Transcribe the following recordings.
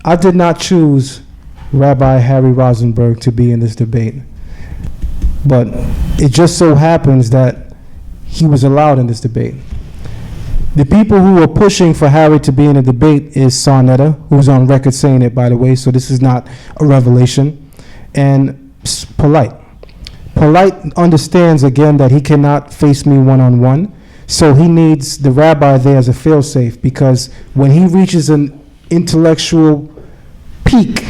I did not choose Rabbi Harry Rosenberg to be in this debate, but it just so happens that he was allowed in this debate. The people who were pushing for Harry to be in the debate is Sarnetta, who's on record saying it, by the way, so this is not a revelation, and Polite. Polite understands, again, that he cannot face me one-on-one, so he needs the rabbi there as a fail-safe, because when he reaches an intellectual peak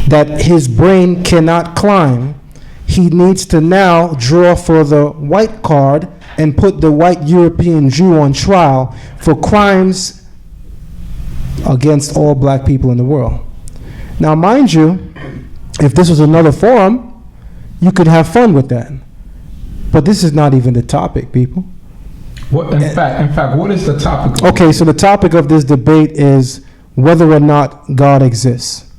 that his brain cannot climb, he needs to now draw for the white card and put the white European Jew on trial for crimes against all black people in the world. Now, mind you, if this was another forum, you could have fun with that. But this is not even the topic, people. What, in fact, what is the topic? Okay, so the topic of this debate is whether or not God exists.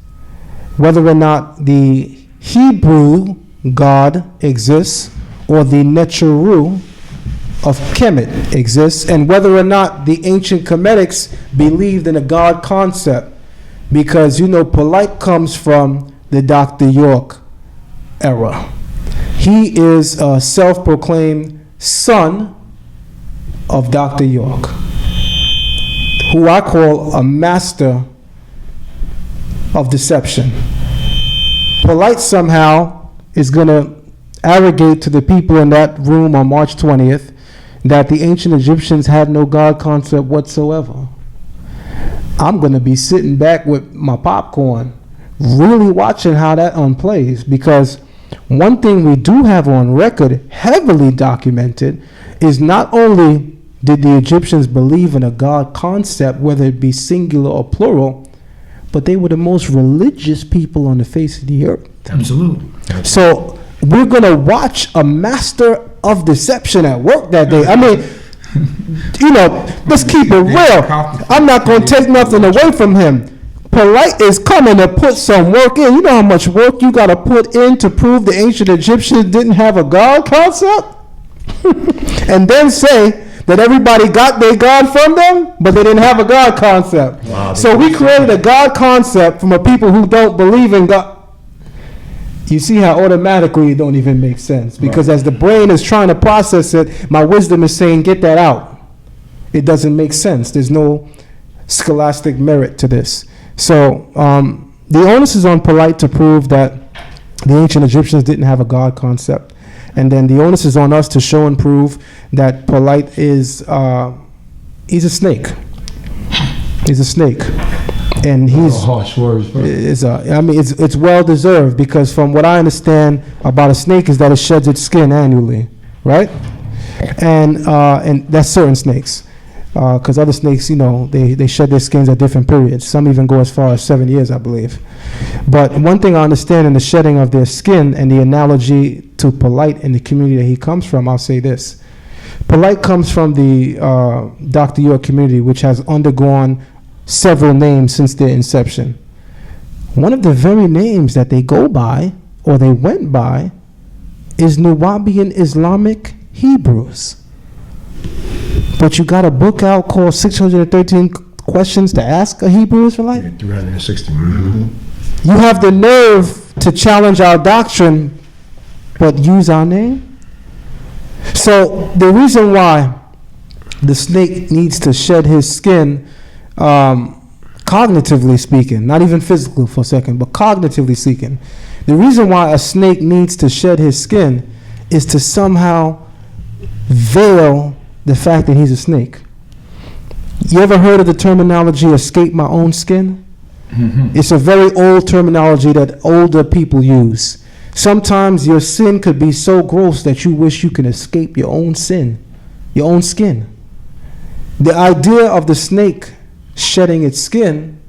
Whether or not the Hebrew God exists or the Necharu of Kemit exists, and whether or not the ancient Kemitics believed in a God concept, because you know Polite comes from the Dr. York era. He is a self-proclaimed son of Dr. York, who I call a master of deception. Polite somehow is going to arrogate to the people in that room on March 20th that the ancient Egyptians had no God concept whatsoever. I'm going to be sitting back with my popcorn, really watching how that unplays, because one thing we do have on record, heavily documented, is not only did the Egyptians believe in a God concept, whether it be singular or plural, but they were the most religious people on the face of the earth. Absolutely. So we're going to watch a master of deception at work that day. I mean, you know, let's keep it real. I'm not going to take nothing away from him. Polite is coming to put some work in. You know how much work you got to put in to prove the ancient Egyptians didn't have a God concept? And then say that everybody got their God from them, but they didn't have a God concept. Wow, so we created a God concept from a people who don't believe in God. You see how automatically it don't even make sense, because as the brain is trying to process it, my wisdom is saying, get that out. It doesn't make sense. There's no scholastic merit to this. So the onus is on Polite to prove that the ancient Egyptians didn't have a God concept. And then the onus is on us to show and prove that Polite is, he's a snake. He's a snake. And he's harsh words. I mean, it's well deserved, because from what I understand about a snake is that it sheds its skin annually, right? And that's certain snakes, because other snakes, you know, they shed their skins at different periods. Some even go as far as 7 years, I believe. But one thing I understand in the shedding of their skin and the analogy to Polite in the community that he comes from, I'll say this: Polite comes from the Dr. York community, which has undergone several names since their inception. One of the very names that they go by, or they went by, is Nuwabian Islamic Hebrews. But you got a book out called 613 Questions to Ask a Hebrew Israelite? Yeah, 360. Mm-hmm. You have the nerve to challenge our doctrine, but use our name? So the reason why the snake needs to shed his skin, cognitively speaking, not even physically for a second, but cognitively speaking, the reason why a snake needs to shed his skin is to somehow veil the fact that he's a snake. You ever heard of the terminology escape my own skin? Mm-hmm. It's a very old terminology that older people use. Sometimes your sin could be so gross that you wish you can escape your own sin, your own skin. The idea of the snake shedding its skin,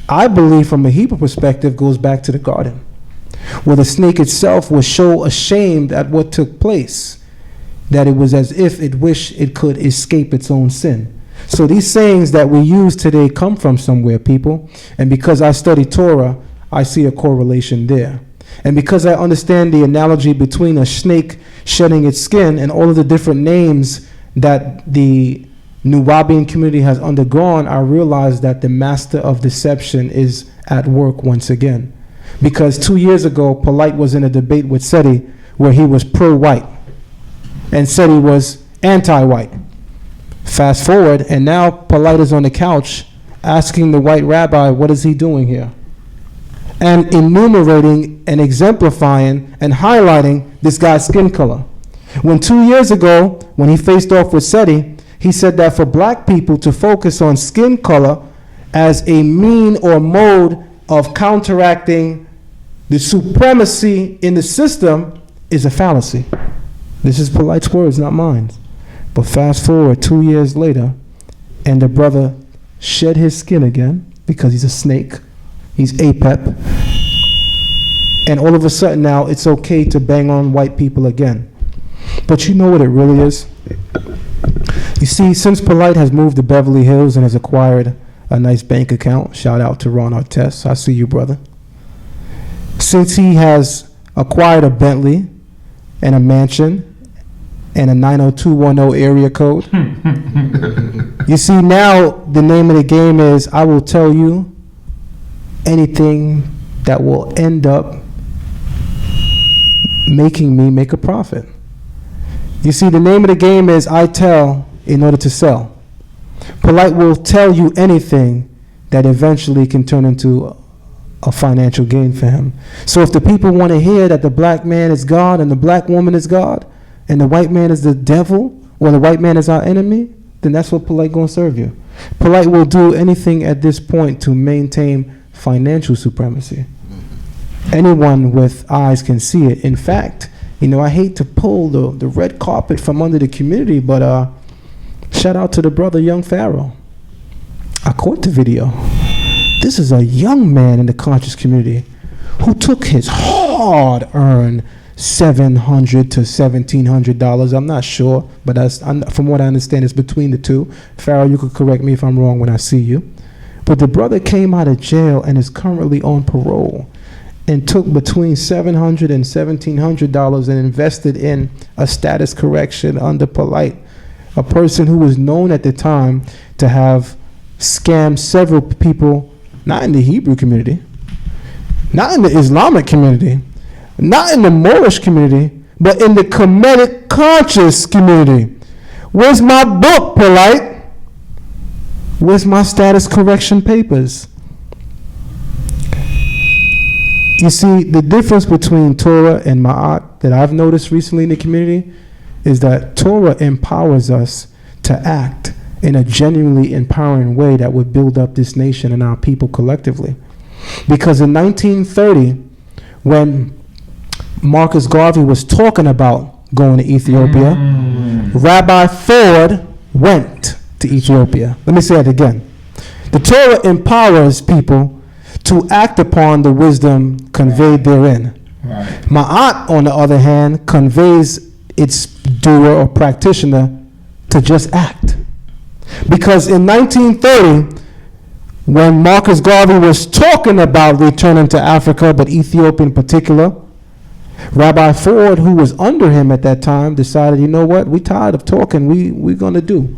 I believe from a Hebrew perspective, goes back to the garden, where the snake itself was so ashamed at what took place that it was as if it wished it could escape its own sin. So these sayings that we use today come from somewhere, people. And because I study Torah, I see a correlation there. And because I understand the analogy between a snake shedding its skin and all of the different names that the Nubian community has undergone, I realize that the master of deception is at work once again. Because 2 years ago, Polite was in a debate with Seti where he was pro-white and Seti was anti-white. Fast forward, and now Polite is on the couch asking the white rabbi, what is he doing here? And enumerating and exemplifying and highlighting this guy's skin color. When 2 years ago, when he faced off with Seti, he said that for black people to focus on skin color as a mean or mode of counteracting the supremacy in the system is a fallacy. This is Polite's words, not mine. But fast forward 2 years later, and the brother shed his skin again because he's a snake. He's APEP. And all of a sudden now it's okay to bang on white people again. But you know what it really is? You see, since Polite has moved to Beverly Hills and has acquired a nice bank account, shout out to Ron Artest, I see you, brother. Since he has acquired a Bentley and a mansion and a 90210 area code, you see now the name of the game is, I will tell you anything that will end up making me make a profit. You see, the name of the game is I tell in order to sell. Polite will tell you anything that eventually can turn into a financial gain for him. So if the people want to hear that the black man is God and the black woman is God and the white man is the devil or the white man is our enemy, then that's what Polite gonna serve you. Polite will do anything at this point to maintain financial supremacy. Anyone with eyes can see it. In fact, you know, I hate to pull the red carpet from under the community, but shout out to the brother Young Pharaoh. I caught the video. This is a young man in the conscious community who took his hard-earned $700 to $1,700. I'm not sure, but from what I understand, it's between the two. Pharaoh, you could correct me if I'm wrong when I see you. But the brother came out of jail and is currently on parole and took between $700 and $1,700 and invested in a status correction under Polite, a person who was known at the time to have scammed several people, not in the Hebrew community, not in the Islamic community, not in the Moorish community, but in the Kemetic conscious community. Where's my book, Polite? Where's my status correction papers? You see, the difference between Torah and Ma'at that I've noticed recently in the community is that Torah empowers us to act in a genuinely empowering way that would build up this nation and our people collectively. Because in 1930, when Marcus Garvey was talking about going to Ethiopia, Rabbi Ford went to Ethiopia. Let me say that again. The Torah empowers people to act upon the wisdom conveyed therein. Right. Ma'at, on the other hand, conveys its doer or practitioner to just act. Because in 1930, when Marcus Garvey was talking about returning to Africa, but Ethiopia in particular, Rabbi Ford, who was under him at that time, decided, you know what, we're tired of talking, we're going to do.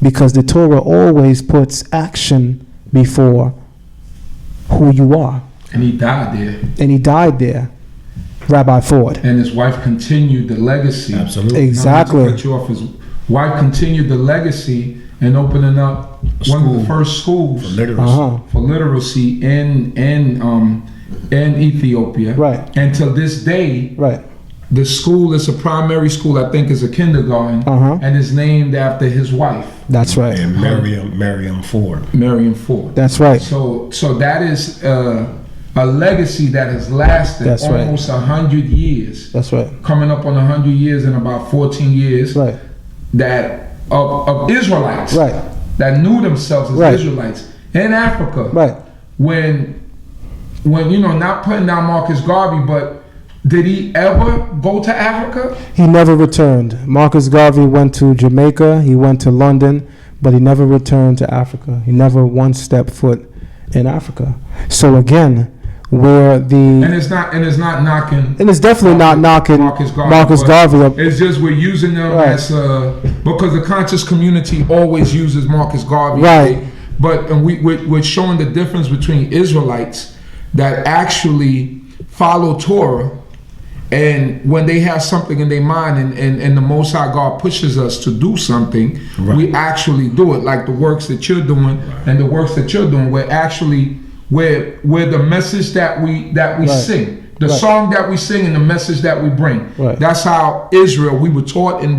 Because the Torah always puts action before who you are. And he died there. And he died there, Rabbi Ford. And his wife continued the legacy. Absolutely. Exactly. Not to cut you off, his wife continued the legacy and opening up one of the first schools For literacy. for literacy in Ethiopia. Right. And to this day, Right. the school is a primary school, I think is a kindergarten, and is named after his wife, That's right. And Miriam Ford. Marion Ford. That's right. So that is a legacy that has lasted That's right. almost 100 years. That's right. Coming up on 100 years in about 14 years. Right. That of Israelites. Right. That knew themselves as Right. Israelites in Africa. Right. When you know, not putting down Marcus Garvey, but did he ever go to Africa? He never returned. Marcus Garvey went to Jamaica, he went to London, but he never returned to Africa. He never once stepped foot in Africa. So again, where And the it's not knocking. and it's definitely not knocking Marcus Marcus Garvey, Garvey up. It's just we're using them Right. as because the conscious community always uses Marcus Garvey. Right. But we're showing the difference between Israelites that actually follow Torah, and when they have something in their mind and the Most High God pushes us to do something, we actually do it. Like the works that you're doing and the works that you're doing, we're actually where the message that we sing, the song that we sing, and the message that we bring. That's how Israel, we were taught in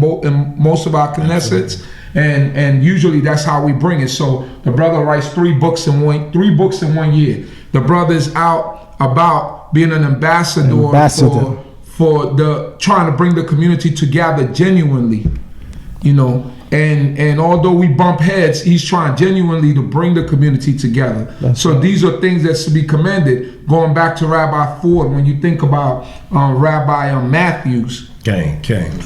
most of our Knessets, and usually that's how we bring it. So the brother writes 3 books in 1 year. The brother's out about being an ambassador. For the trying to bring the community together genuinely, you know. And although we bump heads, he's trying genuinely to bring the community together. So these are things that should be commended. Going back to Rabbi Ford, when you think about Rabbi Matthews,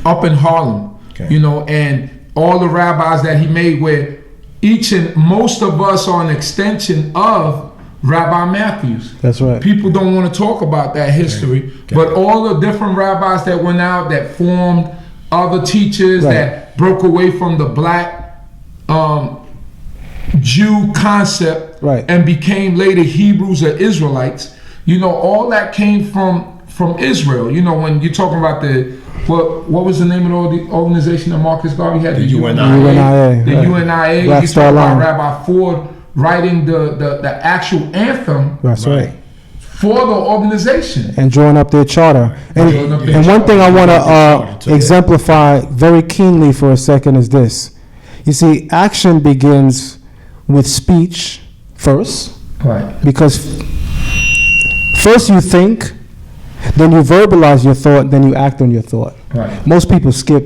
up in Harlem, you know, and all the rabbis that he made, where each and most of us are an extension of Rabbi Matthews. That's right. People don't want to talk about that history, but all the different rabbis that went out, that formed other teachers, that broke away from the black Jew concept, and became later Hebrews or Israelites. You know, all that came from Israel. You know, when you're talking about what was the name of the organization that Marcus Garvey had? The UNIA. The UNIA. You talk about Rabbi Ford writing the actual anthem for the organization and drawing up their charter. And one thing I want to exemplify very keenly for a second is this. You see, action begins with speech first, because first you think, then you verbalize your thought, then you act on your thought. Most people skip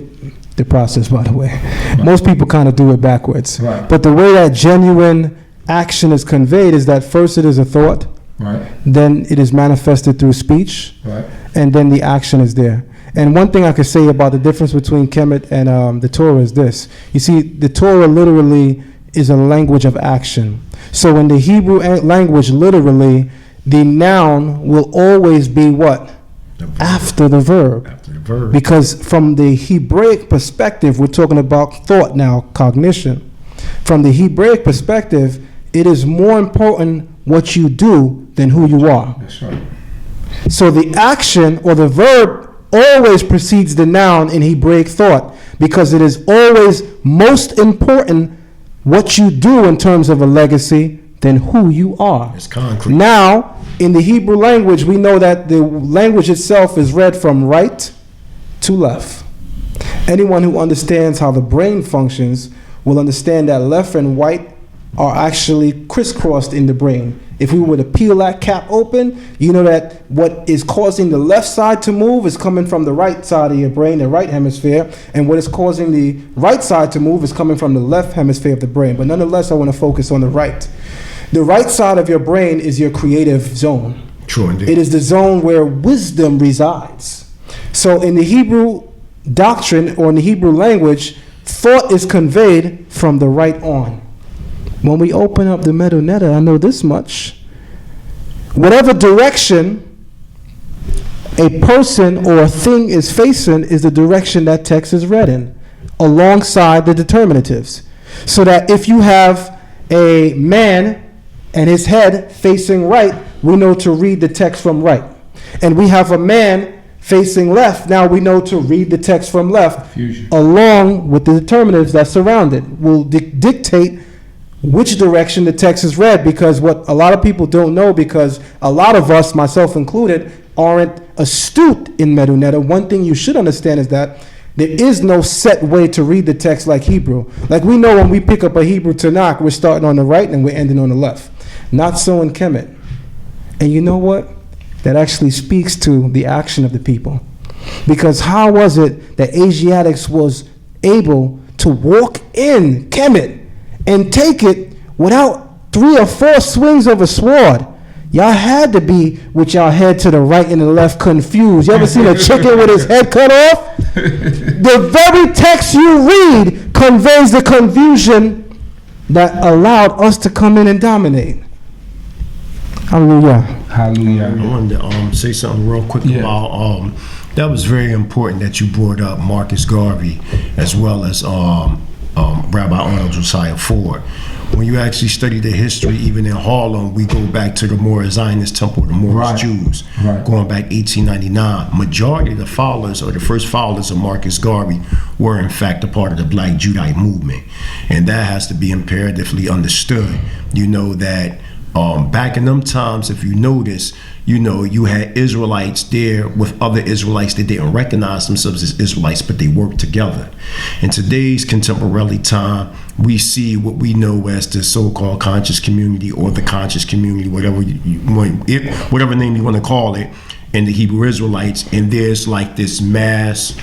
the process, by the way. Most people kind of do it backwards. But the way that genuine action is conveyed is that first it is a thought, then it is manifested through speech, and then the action is there. And one thing I could say about the difference between Kemit and the Torah is this. You see, the Torah literally is a language of action. So in the Hebrew language, literally, the noun will always be what? After the verb. Because from the Hebraic perspective, we're talking about thought now, cognition. From the Hebraic perspective, it is more important what you do than who you are. That's right. So the action or the verb always precedes the noun in Hebraic thought, because it is always most important what you do in terms of a legacy than who you are. It's concrete. Now, in the Hebrew language, we know that the language itself is read from right to left. Anyone who understands how the brain functions will understand that left and right are actually crisscrossed in the brain. If we were to peel that cap open, you know that what is causing the left side to move is coming from the right side of your brain, the right hemisphere, and what is causing the right side to move is coming from the left hemisphere of the brain. But nonetheless, I want to focus on the right. The right side of your brain is your creative zone. True indeed. It is the zone where wisdom resides. So in the Hebrew doctrine, or in the Hebrew language, thought is conveyed from the right on. When we open up the Medunetta, I know this much. Whatever direction a person or a thing is facing is the direction that text is read in, alongside the determinatives. So that if you have a man and his head facing right, we know to read the text from right. And we have a man facing left, now we know to read the text from left, along with the determinatives that surround it. Will dictate which direction the text is read, because what a lot of people don't know, because a lot of us, myself included, aren't astute in Medunetta. One thing you should understand is that there is no set way to read the text like Hebrew. Like we know when we pick up a Hebrew Tanakh, we're starting on the right and we're ending on the left. Not so in Kemit. And you know what? That actually speaks to the action of the people. Because how was it that Asiatics was able to walk in Kemit and take it without 3 or 4 swings of a sword? Y'all had to be with y'all head to the right and the left confused. You ever seen a chicken with his head cut off? The very text you read conveys the confusion that allowed us to come in and dominate. Hallelujah. Hallelujah. I wanted to say something real quick about that was very important that you brought up Marcus Garvey as well as Rabbi Arnold Josiah Ford. When you actually study the history, even in Harlem, we go back to the Moorish Zionist Temple, the Moorish Jews, going back 1899. Majority of the followers, or the first followers of Marcus Garvey, were in fact a part of the Black Judite movement. And that has to be imperatively understood. You know that back in them times, if you notice, you know, you had Israelites there with other Israelites that didn't recognize themselves as Israelites, but they worked together. In today's contemporary time, we see what we know as the so-called conscious community, or the conscious community, whatever whatever name you want to call it, and the Hebrew Israelites, and there's like this mass,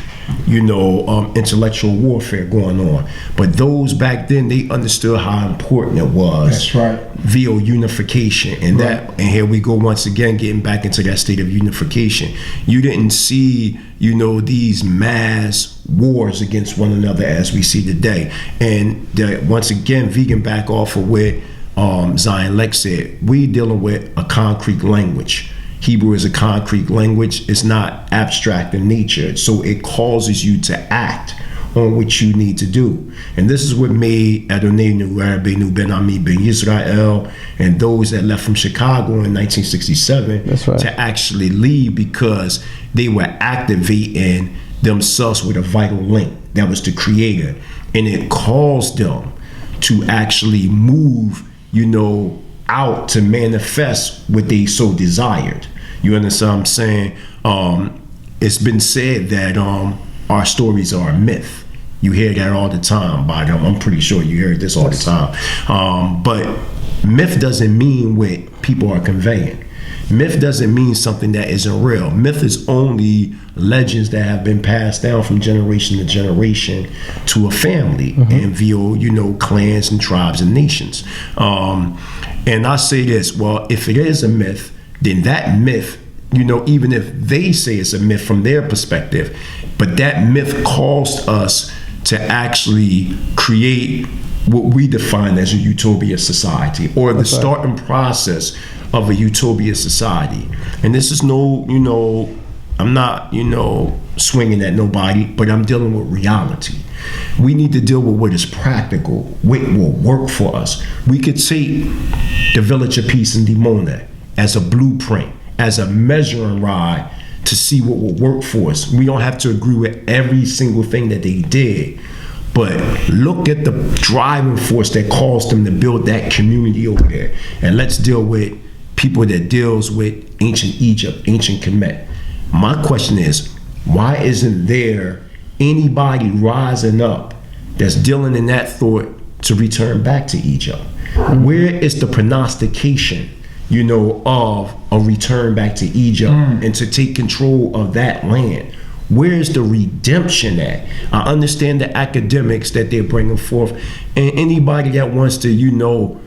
you know, intellectual warfare going on. But those back then, they understood how important it was. That's right. Via unification, and and here we go once again, getting back into that state of unification. You didn't see, you know, these mass wars against one another as we see today. And once again, vegan back off of what Zion Lexx said, we dealing with a concrete language. Hebrew is a concrete language. It's not abstract in nature, so it causes you to act on what you need to do. And this is what made Adonai Rabbeinu Ben Ami Ben Yisrael and those that left from Chicago in 1967 to actually leave, because they were activating themselves with a vital link that was the Creator, and it caused them to actually move, you know, out to manifest what they so desired. You understand what I'm saying? It's been said that our stories are a myth. You hear that all the time, but I'm pretty sure you hear this all the time. But myth doesn't mean what people are conveying. Myth doesn't mean something that isn't real. Myth is only legends that have been passed down from generation to generation to a family, and via, you know, clans and tribes and nations. And I say this, well, if it is a myth, then that myth, you know, even if they say it's a myth from their perspective, but that myth caused us to actually create what we define as a utopia society, or the starting process of a utopia society. And this is no, you know, I'm not, you know, swinging at nobody, but I'm dealing with reality. We need to deal with what is practical, what will work for us. We could take the Village of Peace in Dimona as a blueprint, as a measuring rod to see what will work for us. We don't have to agree with every single thing that they did, but look at the driving force that caused them to build that community over there. And let's deal with people that deals with ancient Egypt, ancient Kemit. My question is, why isn't there anybody rising up that's dealing in that thought to return back to Egypt? Where is the prognostication, you know, of a return back to Egypt and to take control of that land? Where's the redemption at? I understand the academics that they're bringing forth, and anybody that wants to, you know,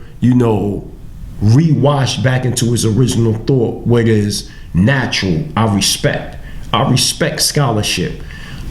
rewash back into his original thought, what is natural, I respect. I respect scholarship,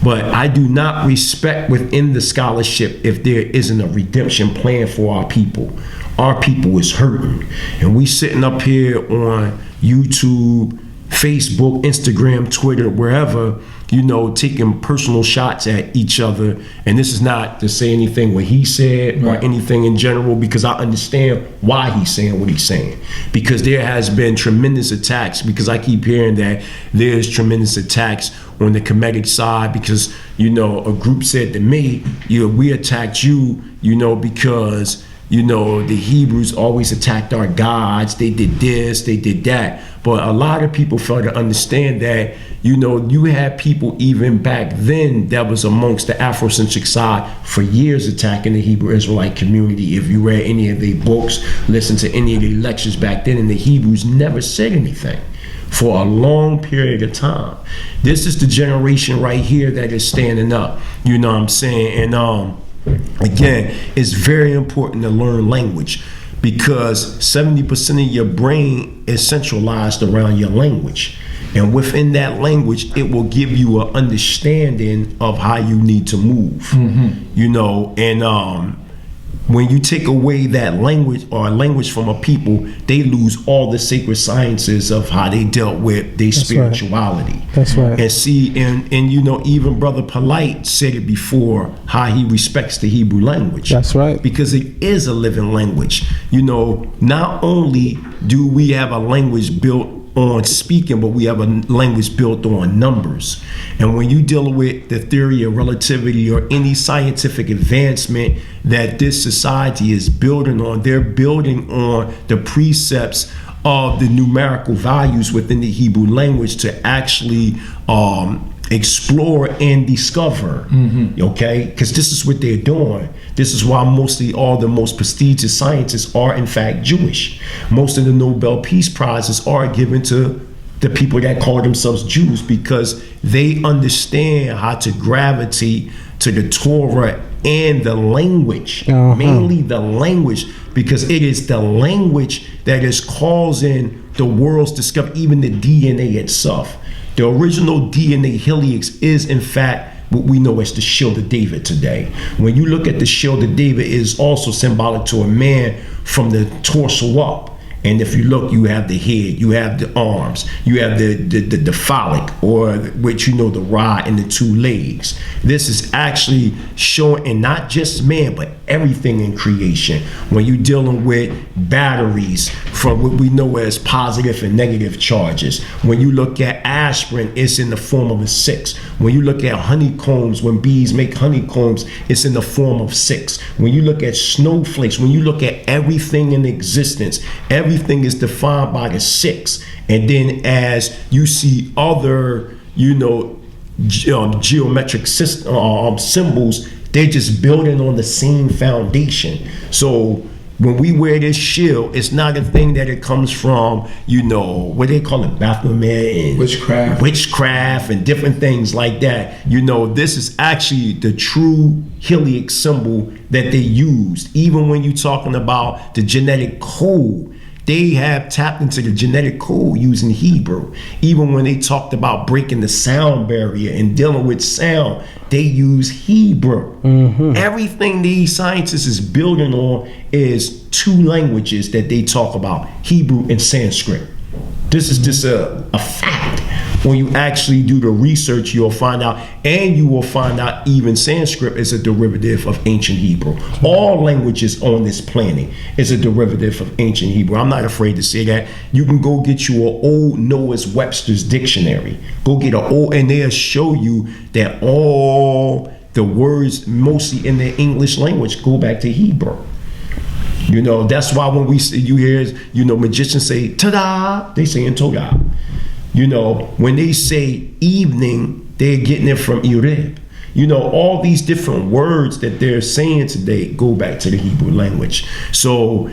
but I do not respect within the scholarship if there isn't a redemption plan for our people. Our people is hurting, and we sitting up here on YouTube, Facebook, Instagram, Twitter, wherever, you know, taking personal shots at each other. And this is not to say anything what he said or anything in general, because I understand why he's saying what he's saying. Because there has been tremendous attacks, because I keep hearing that there's tremendous attacks on the Kemetic side, because, you know, a group said to me, we attacked you, you know, because, you know, the Hebrews always attacked our gods. They did this, they did that. But a lot of people fail to understand that, you know, you had people even back then that was amongst the Afrocentric side for years attacking the Hebrew Israelite community. If you read any of their books, listened to any of their lectures back then, and the Hebrews never said anything for a long period of time. This is the generation right here that is standing up, you know what I'm saying? And again, it's very important to learn language, because 70% of your brain is centralized around your language. And within that language, it will give you an understanding of how you need to move, you know. And When you take away that language or a language from a people, they lose all the sacred sciences of how they dealt with their spirituality. That's right. And see, and you know, even Brother Polite said it before, how he respects the Hebrew language. That's right. Because it is a living language. You know, not only do we have a language built on speaking, but we have a language built on numbers. And when you deal with the theory of relativity or any scientific advancement that this society is building on, they're building on the precepts of the numerical values within the Hebrew language to actually explore and discover. Okay, because this is what they're doing. This is why mostly all the most prestigious scientists are in fact Jewish. Most of the Nobel Peace Prizes are given to the people that call themselves Jews, because they understand how to gravitate to the Torah and the language, mainly the language, because it is the language that is causing the world's discovery, even the DNA itself. The original DNA helix is in fact what we know as the Shield of David today. When you look at the Shield of David, it is also symbolic to a man from the torso up. And if you look, you have the head, you have the arms, you have the phallic, or which you know, the rod and the two legs. This is actually showing, and not just man, but everything in creation. When you're dealing with batteries from what we know as positive and negative charges. When you look at aspirin, it's in the form of a 6. When you look at honeycombs, when bees make honeycombs, it's in the form of 6. When you look at snowflakes, when you look at everything in existence, everything is defined by the 6. And then as you see other, you know, geometric symbols, they're just building on the same foundation. So when we wear this shield, it's not a thing that it comes from, you know, what they call it, Baphomet and witchcraft and different things like that. You know, this is actually the true helix symbol that they used. Even when you're talking about the genetic code, they have tapped into the genetic code using Hebrew. Even when they talked about breaking the sound barrier and dealing with sound, they use Hebrew. Everything these scientists is building on is 2 languages that they talk about, Hebrew and Sanskrit. This is just a fact. When you actually do the research, you'll find out, and you will find out even Sanskrit is a derivative of ancient Hebrew. All languages on this planet is a derivative of ancient Hebrew. I'm not afraid to say that. You can go get you an old Noah's Webster's dictionary. Go get an old, and they'll show you that all the words, mostly in the English language, go back to Hebrew. You know, that's why when you hear, you know, magicians say, ta-da, they say in Torah. You know, when they say evening, they're getting it from Irib. You know, all these different words that they're saying today go back to the Hebrew language. So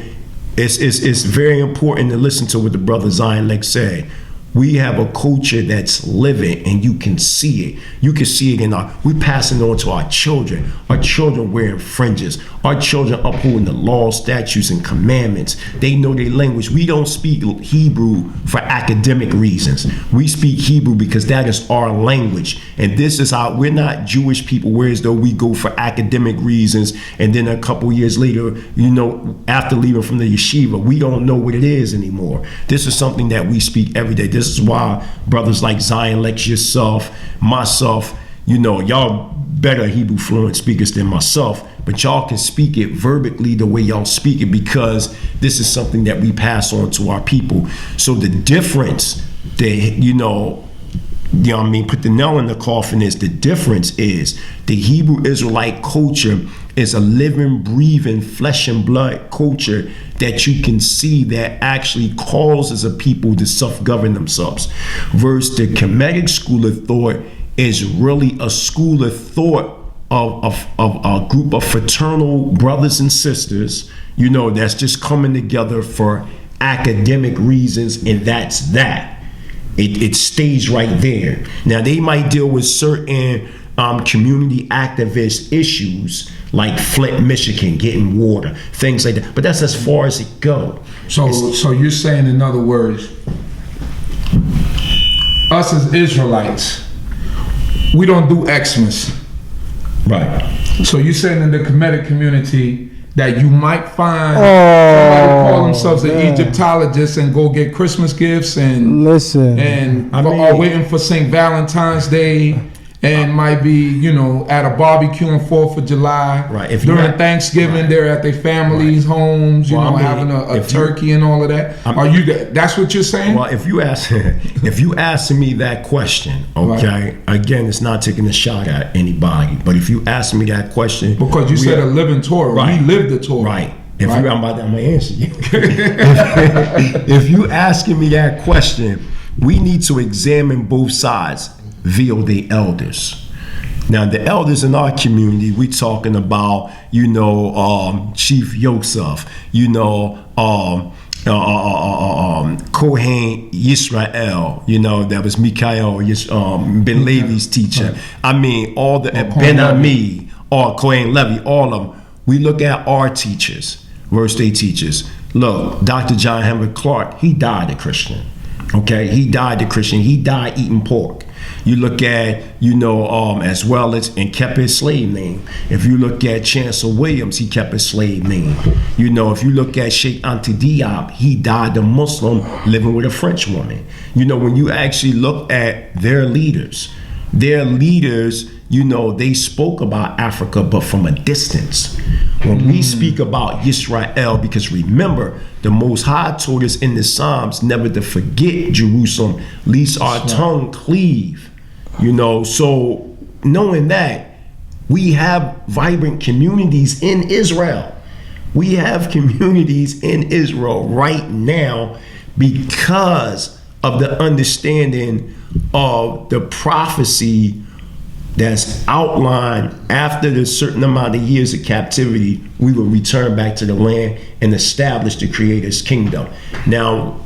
it's very important to listen to what the brother Zion Lexx said. We have a culture that's living, and you can see it. You can see it in we're passing it on to our children. Our children wearing fringes. Our children upholding the laws, statutes, and commandments. They know their language. We don't speak Hebrew for academic reasons. We speak Hebrew because that is our language. And this is how, we're not Jewish people, whereas though we go for academic reasons, and then a couple years later, you know, after leaving from the yeshiva, we don't know what it is anymore. This is something that we speak every day. This is why brothers like Zion Lexx, yourself, myself, you know, y'all better Hebrew fluent speakers than myself, but y'all can speak it verbally the way y'all speak it, because this is something that we pass on to our people. So the difference, you know what I mean, put the nail in the coffin, is the difference is the Hebrew Israelite culture is a living, breathing, flesh and blood culture that you can see that actually causes a people to self-govern themselves. Versus the Kemetic school of thought is really a school of thought of a group of fraternal brothers and sisters, you know, that's just coming together for academic reasons, and that's that. It stays right there. Now, they might deal with certain community activist issues like Flint, Michigan, getting water, things like that. But that's as far as it goes. So you're saying, in other words, us as Israelites, we don't do Xmas. Right. So you're saying in the Kemetic community, that you might find somebody call themselves an Egyptologist and go get Christmas gifts and are waiting for St. Valentine's Day and might be, you know, at a barbecue on 4th of July. Right. If during Thanksgiving, they're at their families' homes, you know, having a turkey and all of that. That's what you're saying? Well, if you ask me that question, okay, again, it's not taking a shot at anybody, but if you ask me that question, because you said a living Torah, we live the Torah, right? I'm gonna answer you. If you asking me that question, we need to examine both sides via the elders. Now, the elders in our community, we talking about, you know, Chief Yosef, you know, Kohen Yisrael, you know, that was Mikael Ben Levi's teacher. Right. I mean, all the Ben Ami, or Kohen Levi, all of them. We look at our teachers, Word State teachers. Look, Dr. John Henry Clark, he died a Christian. Okay, he died a Christian. He died eating pork. You look at, you know, as well as, and kept his slave name. If you look at Chancellor Williams, he kept his slave name. You know, if you look at Sheikh Anta Diop, he died a Muslim living with a French woman. You know, when you actually look at their leaders, you know, they spoke about Africa, but from a distance. When we speak about Yisrael, because remember, the Most High told us in the Psalms never to forget Jerusalem, lest our tongue cleave. You know, so knowing that, we have vibrant communities in Israel. We have communities in Israel right now because of the understanding of the prophecy that's outlined after the certain amount of years of captivity, we will return back to the land and establish the Creator's kingdom. Now,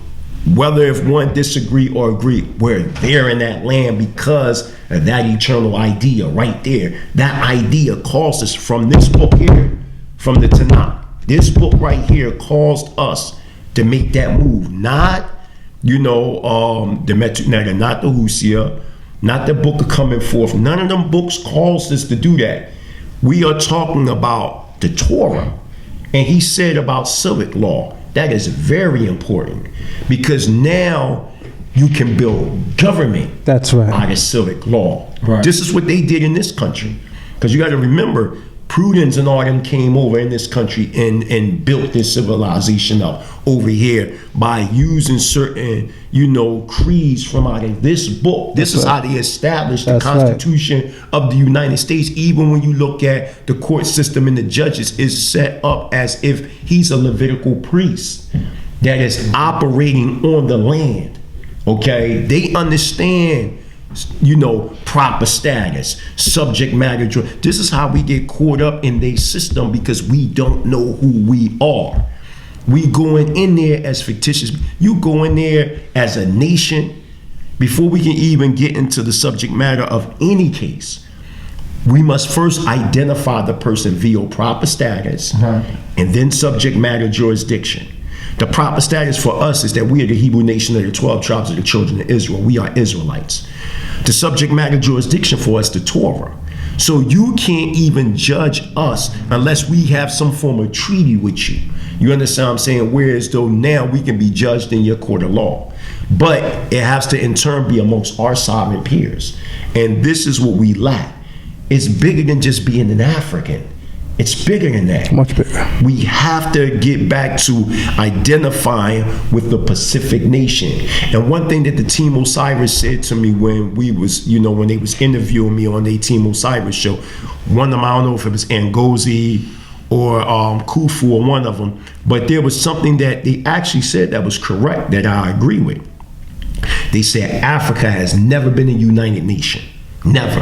whether if one disagree or agree, we're there in that land because of that eternal idea right there. That idea calls us from this book here, from the Tanakh. This book right here caused us to make that move. Not, you know, the Metronega, not the Husia, not the book of coming forth. None of them books calls us to do that. We are talking about the Torah. And he said about civic law. That is very important because now you can build government out of civic law. Right. This is what they did in this country. Because you got to remember, Prudence and all them came over in this country and built this civilization up over here by using certain, you know, creeds from out of this book. This is how they established the Constitution of the United States. Even when you look at the court system and the judges, is set up as if he's a Levitical priest that is operating on the land. Okay, they understand, you know, proper status, subject matter. This is how we get caught up in their system because we don't know who we are. We going in there as fictitious. You go in there as a nation. Before we can even get into the subject matter of any case, we must first identify the person via proper status and then subject matter jurisdiction. The proper status for us is that we are the Hebrew nation of the 12 tribes of the children of Israel. We are Israelites. The subject matter jurisdiction for us, the Torah. So you can't even judge us unless we have some form of treaty with you. You understand what I'm saying? Whereas though now we can be judged in your court of law. But it has to in turn be amongst our sovereign peers. And this is what we lack. It's bigger than just being an African. It's bigger than that. Much bigger. We have to get back to identifying with the Pacific nation. And one thing that the Team Osiris said to me when we was, you know, when they was interviewing me on the Team Osiris show, one of them, I don't know if it was Ngozi or Kufu or one of them, but there was something that they actually said that was correct that I agree with. They said Africa has never been a united nation. Never.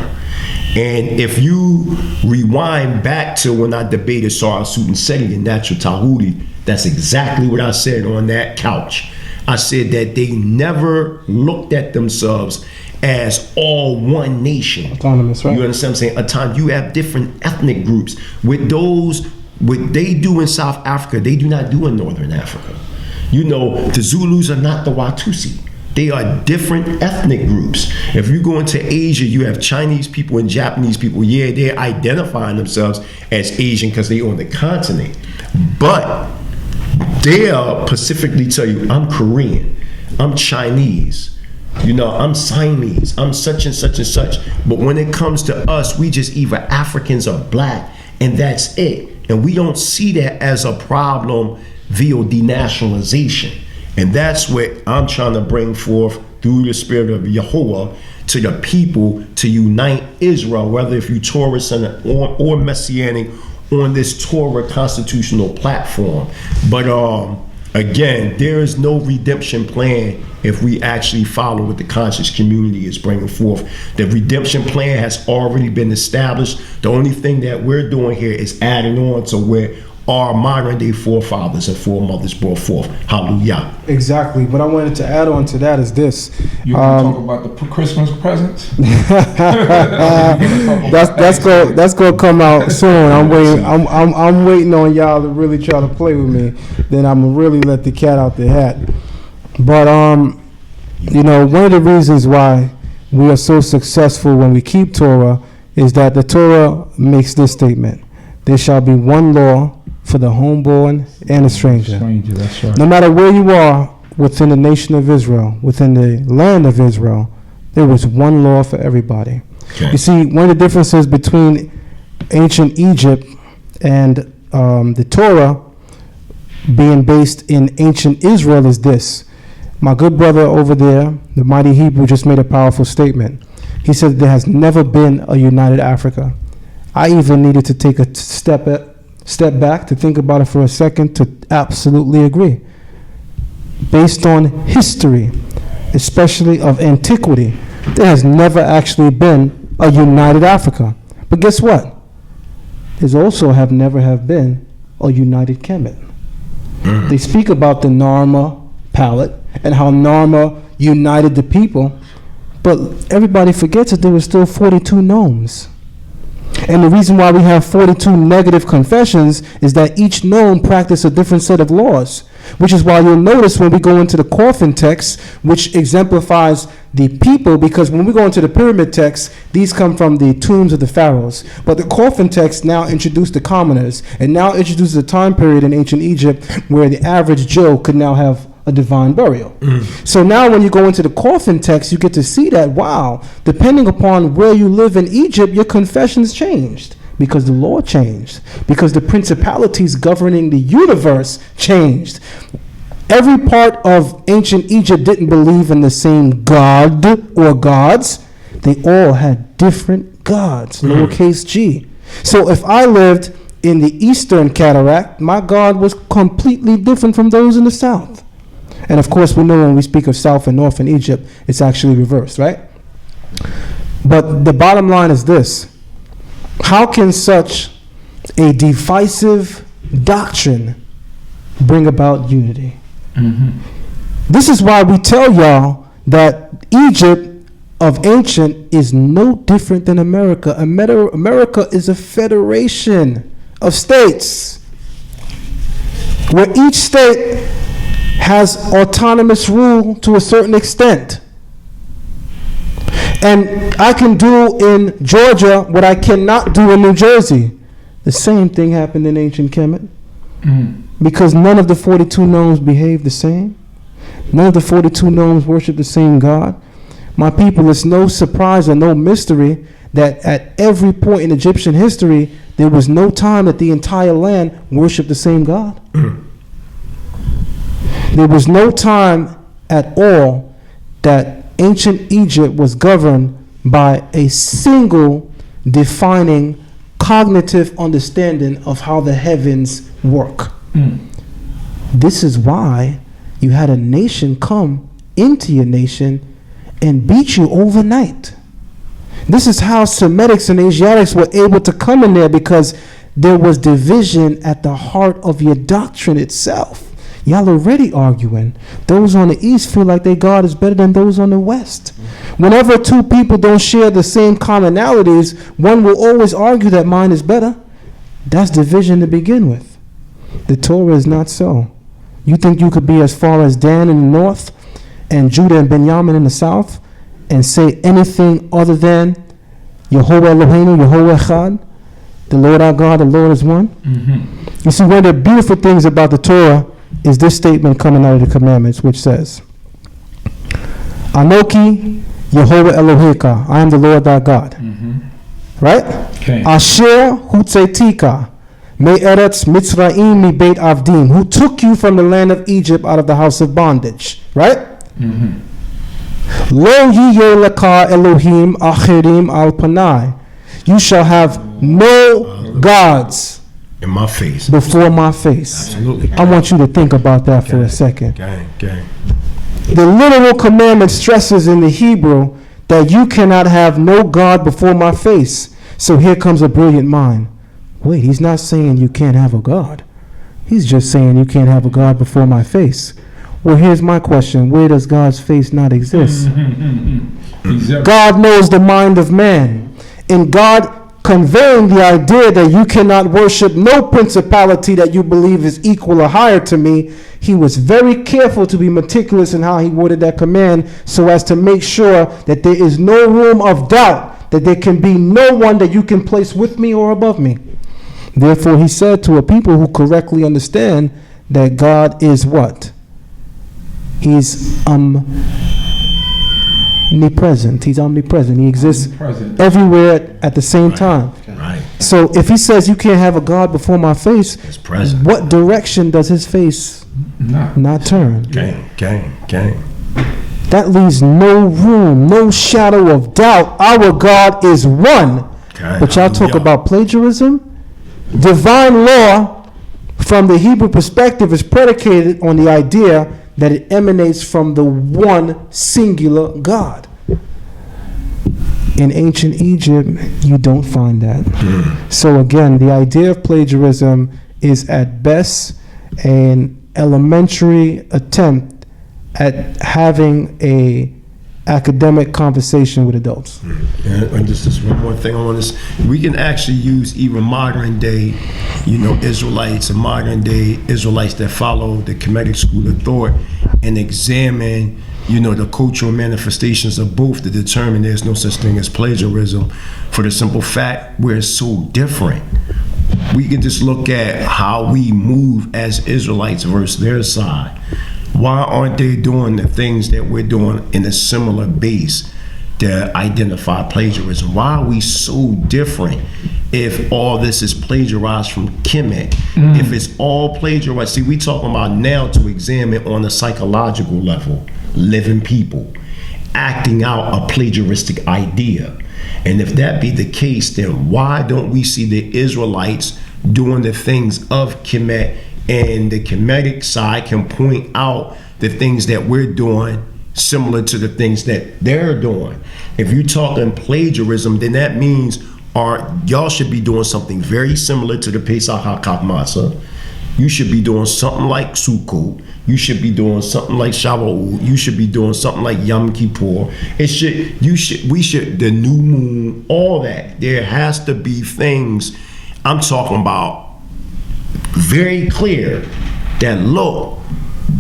And if you rewind back to when I debated Sarah Suit and Seti and Natural Tahuti, that's exactly what I said on that couch. I said that they never looked at themselves as all one nation. Autonomous, right? You understand what I'm saying? At times you have different ethnic groups. With those, what they do in South Africa, they do not do in Northern Africa. You know, the Zulus are not the Watusi. They are different ethnic groups. If you go into Asia, you have Chinese people and Japanese people. Yeah, they're identifying themselves as Asian because they're on the continent. But they'll specifically tell you, I'm Korean, I'm Chinese, I'm Siamese, I'm such and such and such. But when it comes to us, we just either Africans or black, and that's it. And we don't see that as a problem via denationalization. And that's what I'm trying to bring forth through the spirit of Yahuwah to the people to unite Israel, whether if you Torah or Messianic on this Torah constitutional platform. But again, there is no redemption plan if we actually follow what the conscious community is bringing forth. The redemption plan has already been established. The only thing that we're doing here is adding on to where our modern day forefathers and foremothers brought forth. Hallelujah. Exactly. What I wanted to add on to that is this. You want to talk about the Christmas presents? That's gonna come out soon. I'm waiting. I'm waiting on y'all to really try to play with me. Then I'm gonna really let the cat out the hat. But one of the reasons why we are so successful when we keep Torah is that the Torah makes this statement: there shall be one law for the homeborn and the stranger. That's right. No matter where you are within the nation of Israel, within the land of Israel, there was one law for everybody. Okay. You see, one of the differences between ancient Egypt and the Torah being based in ancient Israel is this. My good brother over there, the Mighty Hebrew, just made a powerful statement. He said there has never been a united Africa. I even needed to take a step back to think about it for a second to absolutely agree. Based on history, especially of antiquity, there has never actually been a united Africa. But guess what? There's also never have been a united Kemit. They speak about the Narma palette and how Narma united the people, but everybody forgets that there were still 42 nomes. And the reason why we have 42 negative confessions is that each nome practiced a different set of laws, which is why you'll notice when we go into the coffin text, which exemplifies the people, because when we go into the pyramid text, these come from the tombs of the pharaohs. But the coffin text now introduced the commoners, and now introduces a time period in ancient Egypt where the average Joe could now have a divine burial. So now when you go into the coffin text, you get to see that, wow, depending upon where you live in Egypt, your confessions changed because the law changed, because the principalities governing the universe changed. Every part of ancient Egypt didn't believe in the same God or gods. They all had different gods, lowercase g. So if I lived in the Eastern Cataract, my God was completely different from those in the South. And of course, we know when we speak of South and North in Egypt, it's actually reversed, right? But the bottom line is this. How can such a divisive doctrine bring about unity? This is why we tell y'all that Egypt of ancient is no different than America. America is a federation of states where each state has autonomous rule to a certain extent. And I can do in Georgia what I cannot do in New Jersey. The same thing happened in ancient Kemit. Because none of the 42 nomes behave the same. None of the 42 nomes worship the same God. My people, it's no surprise or no mystery that at every point in Egyptian history, there was no time that the entire land worshiped the same God. There was no time at all that ancient Egypt was governed by a single defining cognitive understanding of how the heavens work. This is why you had a nation come into your nation and beat you overnight. This is how Semitics and Asiatics were able to come in there, because there was division at the heart of your doctrine itself. Y'all already arguing. Those on the east feel like their God is better than those on the west. Whenever two people don't share the same commonalities, one will always argue that mine is better. That's division to begin with. The Torah is not so. You think you could be as far as Dan in the north and Judah and Benjamin in the south, and say anything other than Yehovah Eloheinu, Yehovah Echad, the Lord our God, the Lord is one? You see, one of the beautiful things about the Torah is this statement coming out of the commandments, which says, Anoki Yehovah Eloheka, I am the Lord thy God. Right? Okay. Asher Hutzetika, Me'eretz Mitzrayim mi Beit Avdim, who took you from the land of Egypt out of the house of bondage. Right? Lo yiyeh leka Elohim acherim al panai. You shall have no gods in my face, before my face. Absolutely. I want you to think about that for a second. Gang. The literal commandment stresses in the Hebrew that you cannot have no God before my face. So here comes a brilliant mind. Wait, he's not saying you can't have a God. He's just saying you can't have a God before my face. Well, here's my question. Where does God's face not exist? God knows the mind of man. And God conveying the idea that you cannot worship no principality that you believe is equal or higher to me, he was very careful to be meticulous in how he worded that command so as to make sure that there is no room of doubt, that there can be no one that you can place with me or above me. Therefore, he said to a people who correctly understand that God is what? He's omnipresent. He's omnipresent. He exists everywhere at the same time. Right. So if he says you can't have a God before my face, It's present. what direction does his face not turn? Gang. That leaves no room, no shadow of doubt. Our God is one. Okay. But y'all talk about plagiarism? Divine law, from the Hebrew perspective, is predicated on the idea that it emanates from the one singular God. In ancient Egypt, you don't find that. So again, the idea of plagiarism is at best an elementary attempt at having a academic conversation with adults. And just one more thing I want to say. We can actually use even modern day, Israelites and modern day Israelites that follow the Kemetic school of thought and examine, the cultural manifestations of both to determine there's no such thing as plagiarism, for the simple fact we're so different. We can just look at how we move as Israelites versus their side. Why aren't they doing the things that we're doing in a similar base to identify plagiarism? Why are we so different if all this is plagiarized from Kemit? If it's all plagiarized, see, we talking about now to examine on a psychological level, living people acting out a plagiaristic idea. And if that be the case, then why don't we see the Israelites doing the things of Kemit? And the Kemetic side can point out the things that we're doing similar to the things that they're doing. If you're talking plagiarism, then that means y'all should be doing something very similar to the Pesach HaKaf Matzah. You should be doing something like Sukkot. You should be doing something like Shavuot. You should be doing something like Yom Kippur. We should, the new moon, all that. There has to be things I'm talking about very clear that look,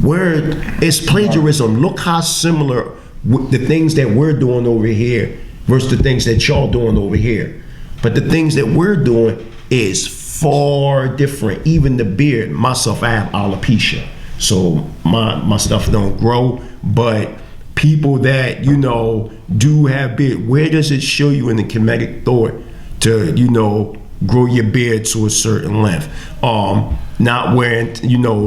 where it's plagiarism. Look how similar the things that we're doing over here versus the things that y'all doing over here. But the things that we're doing is far different. Even the beard, myself, I have alopecia, so my stuff don't grow. But people that do have beard, where does it show you in the Kemetic thought to grow your beard to a certain length? Not wearing,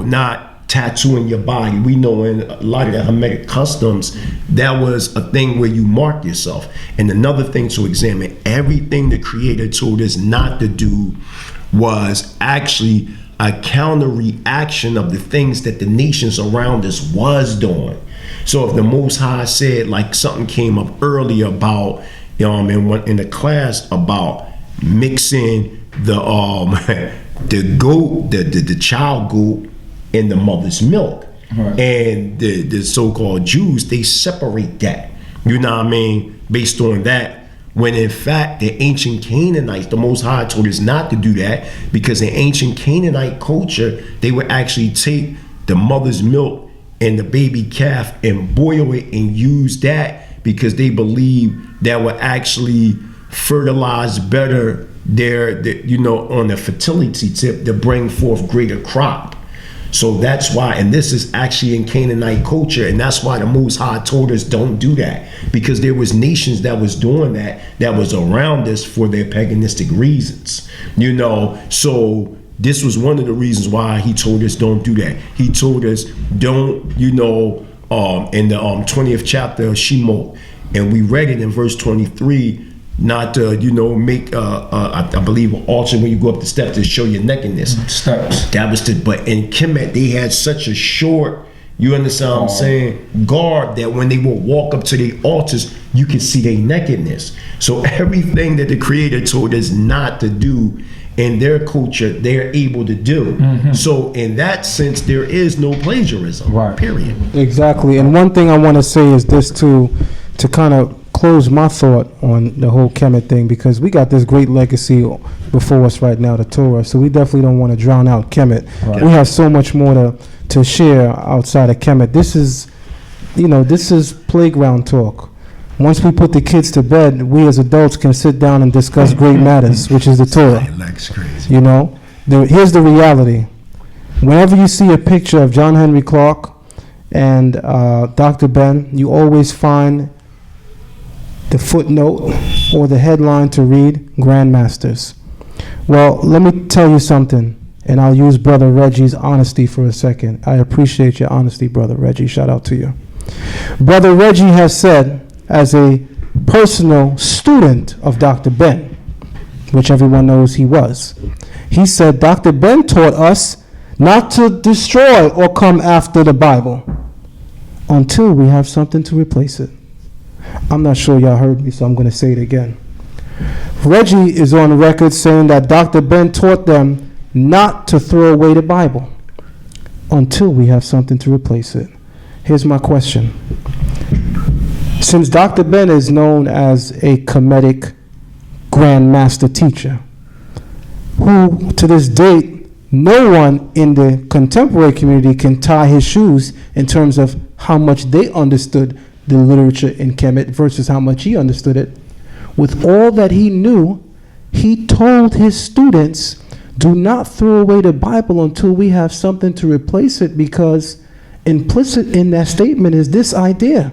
not tattooing your body. We know in a lot of the Hamitic customs, that was a thing where you mark yourself. And another thing to examine, everything the Creator told us not to do was actually a counter reaction of the things that the nations around us was doing. So if the Most High said, like something came up earlier about, in the class about mixing the goat, the child goat, in the mother's milk, right. And the so-called Jews, they separate that, based on that, when in fact the ancient Canaanites, the Most High told us not to do that, because in ancient Canaanite culture, they would actually take the mother's milk and the baby calf and boil it and use that because they believe that will actually fertilize better their on the fertility tip to bring forth greater crop. So that's why, and this is actually in Canaanite culture, and that's why the Most High told us don't do that, because there was nations that was doing that was around us for their paganistic reasons, so this was one of the reasons why he told us don't do that. He told us don't, in the 20th chapter of Shemot, and we read it in verse 23, not to, make, I believe, an altar when you go up the steps to show your nakedness. Steps. That was but in Kemit, they had such a short, you understand what I'm saying, guard that when they would walk up to the altars, you could see their nakedness. So everything that the Creator told us not to do in their culture, they're able to do. So in that sense, there is no plagiarism, period. Exactly. And one thing I want to say is this to kind of close my thought on the whole Kemit thing, because we got this great legacy before us right now, the Torah, so we definitely don't want to drown out Kemit. We have so much more to share outside of Kemit. This is playground talk. Once we put the kids to bed, we as adults can sit down and discuss great matters, which is the Torah. That's crazy. Here's the reality. Whenever you see a picture of John Henry Clark and Dr. Ben, you always find the footnote or the headline to read, Grandmasters. Well, let me tell you something, and I'll use Brother Reggie's honesty for a second. I appreciate your honesty, Brother Reggie. Shout out to you. Brother Reggie has said, as a personal student of Dr. Ben, which everyone knows he was, he said, Dr. Ben taught us not to destroy or come after the Bible until we have something to replace it. I'm not sure y'all heard me, so I'm going to say it again. Reggie is on record saying that Dr. Ben taught them not to throw away the Bible until we have something to replace it. Here's my question. Since Dr. Ben is known as a Kemetic Grand Master teacher, who to this date, no one in the contemporary community can tie his shoes in terms of how much they understood the literature in Kemit versus how much he understood it. With all that he knew, he told his students, do not throw away the Bible until we have something to replace it, because implicit in that statement is this idea.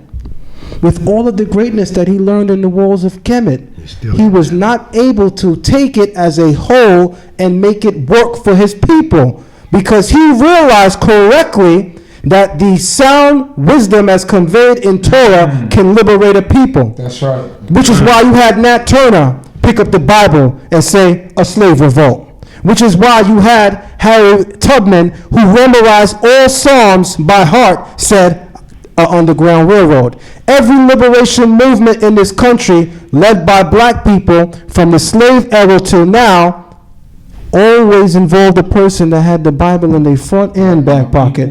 With all of the greatness that he learned in the walls of Kemit, he was not able to take it as a whole and make it work for his people, because he realized correctly that the sound wisdom as conveyed in Torah can liberate a people. That's right. Which is why you had Nat Turner pick up the Bible and say a slave revolt. Which is why you had Harry Tubman, who memorized all Psalms by heart, said Underground Railroad. Every liberation movement in this country, led by black people from the slave era till now, always involved a person that had the Bible in their front and back pocket.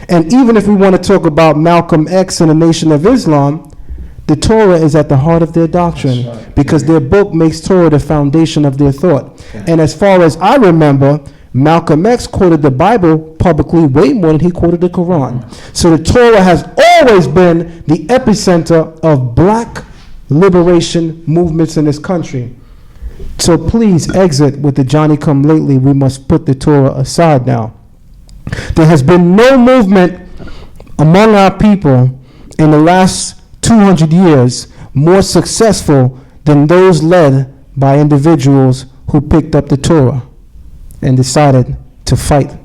And even if we want to talk about Malcolm X and the Nation of Islam, the Torah is at the heart of their doctrine, because their book makes Torah the foundation of their thought. And as far as I remember, Malcolm X quoted the Bible publicly way more than he quoted the Quran. So the Torah has always been the epicenter of black liberation movements in this country. So please exit with the Johnny-come-lately. We must put the Torah aside now. There has been no movement among our people in the last 200 years more successful than those led by individuals who picked up the Torah and decided to fight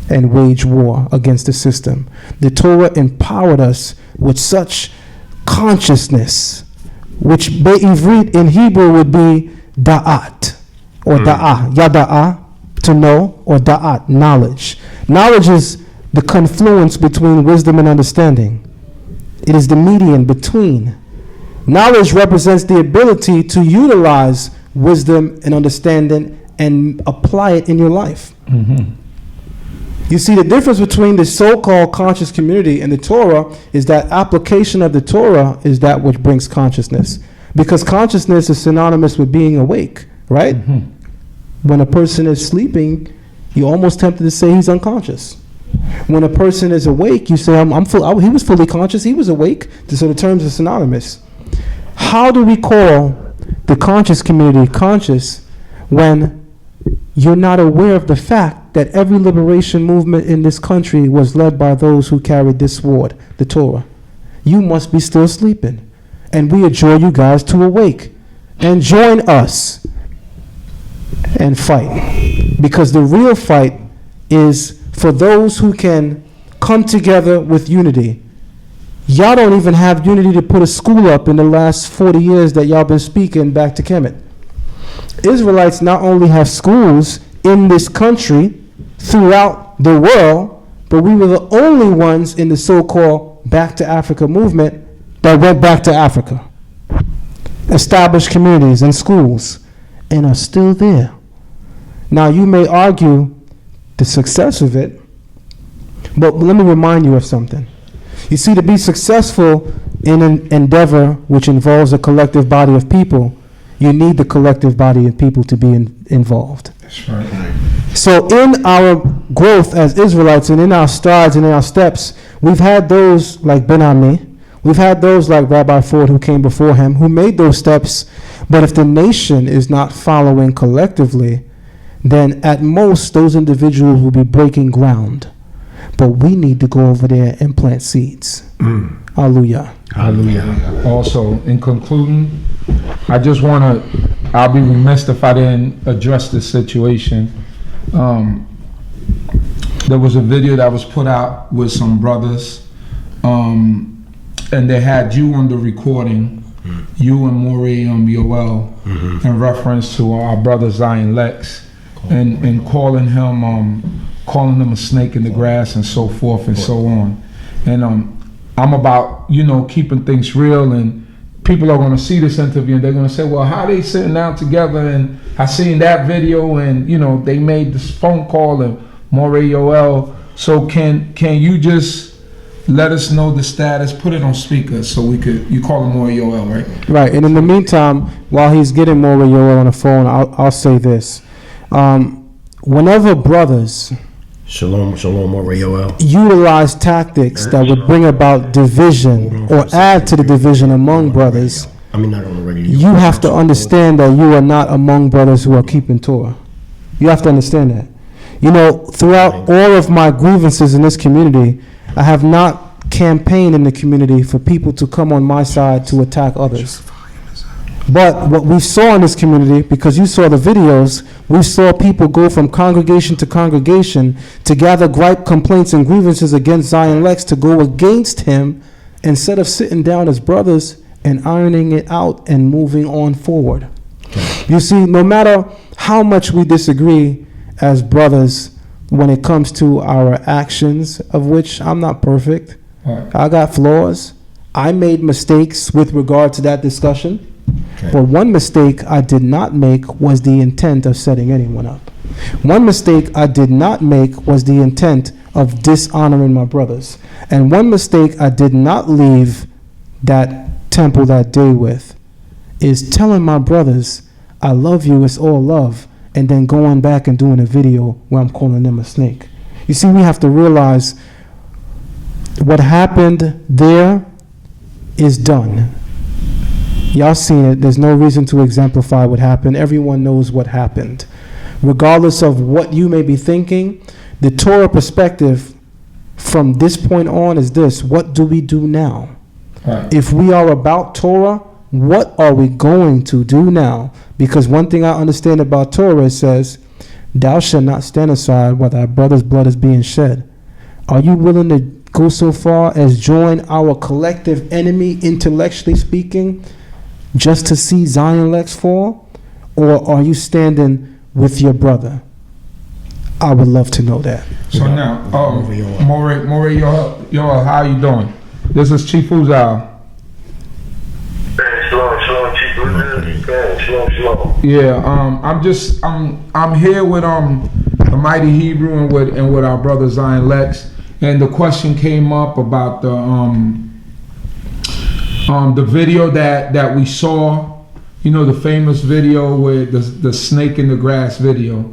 and wage war against the system. The Torah empowered us with such consciousness, which be'ivrit in Hebrew would be da'at, or da'ah, yada'ah, to know, or da'at, knowledge. Knowledge is the confluence between wisdom and understanding. It is the median between. Knowledge represents the ability to utilize wisdom and understanding and apply it in your life. You see, the difference between the so-called conscious community and the Torah is that application of the Torah is that which brings consciousness. Because consciousness is synonymous with being awake, right? When a person is sleeping, you're almost tempted to say he's unconscious. When a person is awake, you say, he was fully conscious, he was awake. So the terms are synonymous. How do we call the conscious community conscious when you're not aware of the fact that every liberation movement in this country was led by those who carried this sword, the Torah? You must be still sleeping. And we adjure you guys to awake and join us and fight. Because the real fight is for those who can come together with unity. Y'all don't even have unity to put a school up in the last 40 years that y'all been speaking back to Kemit. Israelites not only have schools in this country, throughout the world, but we were the only ones in the so-called Back to Africa movement that went back to Africa, established communities and schools, and are still there. Now, you may argue the success of it, but let me remind you of something. You see, to be successful in an endeavor which involves a collective body of people, you need the collective body of people to be involved. That's right. So in our growth as Israelites and in our strides and in our steps, we've had those like Ben Ami, we've had those like Rabbi Ford who came before him, who made those steps. But if the nation is not following collectively, then at most those individuals will be breaking ground. But we need to go over there and plant seeds. Hallelujah. Hallelujah. Also, in concluding, I just want to, I'll be remiss if I didn't address this situation. There was a video that was put out with some brothers, and they had you on the recording, you and Morey Yoel, in reference to our brother Zion Lexx, and calling him a snake in the grass and so forth and so on. And I'm about, keeping things real, and people are going to see this interview and they're going to say, well, how they sitting down together, and I seen that video, and they made this phone call, and Morey Yoel. So can you just let us know the status, put it on speaker so we could, you call him Morey Yoel, right? Right, and in the meantime, while he's getting Morey Yoel on the phone, I'll say this. Whenever brothers Shalom, Morey Yoel, utilize tactics that would bring about division or add to the division among brothers, not on the radio. You have to understand that you are not among brothers who are keeping Torah. You have to understand that. Throughout all of my grievances in this community, I have not campaigned in the community for people to come on my side to attack others. But what we saw in this community, because you saw the videos, we saw people go from congregation to congregation to gather gripe, complaints, and grievances against Zion Lexx to go against him instead of sitting down as brothers and ironing it out and moving on forward. You see, no matter how much we disagree as brothers when it comes to our actions, of which I'm not perfect, I got flaws. I made mistakes with regard to that discussion. But one mistake I did not make was the intent of setting anyone up. One mistake I did not make was the intent of dishonoring my brothers. And one mistake I did not leave that temple that day with is telling my brothers, I love you, it's all love, and then going back and doing a video where I'm calling them a snake. You see, we have to realize what happened there is done. Y'all seen it. There's no reason to exemplify what happened. Everyone knows what happened. Regardless of what you may be thinking, the Torah perspective from this point on is this: what do we do now? Right. If we are about Torah, what are we going to do now? Because one thing I understand about Torah, it says, thou shalt not stand aside while thy brother's blood is being shed. Are you willing to go so far as join our collective enemy, intellectually speaking, just to see Zion Lexx fall? Or are you standing with your brother? I would love to know that. So now, Morey Yoel, how you doing? This is Chief Uzziel. Shalom, Chief Uzziel. Shalom. Yeah, I'm here with the Mighty Hebrew and with our brother Zion Lexx, and the question came up about the video that we saw, the famous video with the snake in the grass video.